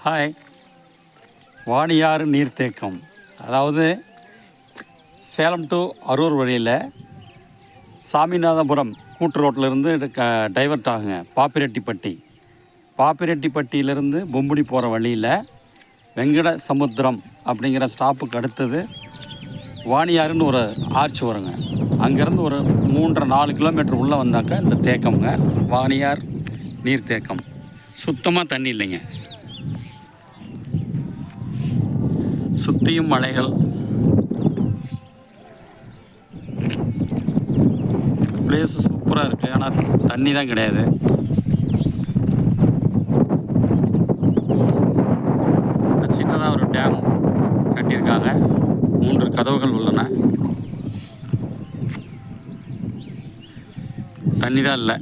Hi, Vaniyar நீர்த்தேக்கம். அதாவது Salem to Arur வழியில் சாமிநாதபுரம் கூட்டு ரோட்டிலிருந்து டைவர்ட் ஆகுங்க. பாப்பிரெட்டிப்பட்டியிலேருந்து பொம்புடி போகிற வழியில் வெங்கட சமுத்திரம் அப்படிங்கிற ஸ்டாப்புக்கு அடுத்தது வாணியாறுன்னு ஒரு ஆர்ச் வருங்க. அங்கேருந்து ஒரு 3.5-4 கிலோமீட்டர் உள்ளே வந்தாக்கா இந்த தேக்கம்ங்க, வாணியார் நீர்த்தேக்கம். சுத்தமாக தண்ணி இல்லைங்க, சுற்றியும் மலைகள். பிளேஸ் சூப்பராக இருக்குது, ஆனால் தண்ணி தான் கிடையாது. சின்னதாக ஒரு டேம் கட்டியிருக்காங்க, 3 கதவுகள் உள்ளன. தண்ணி தான் இல்லை.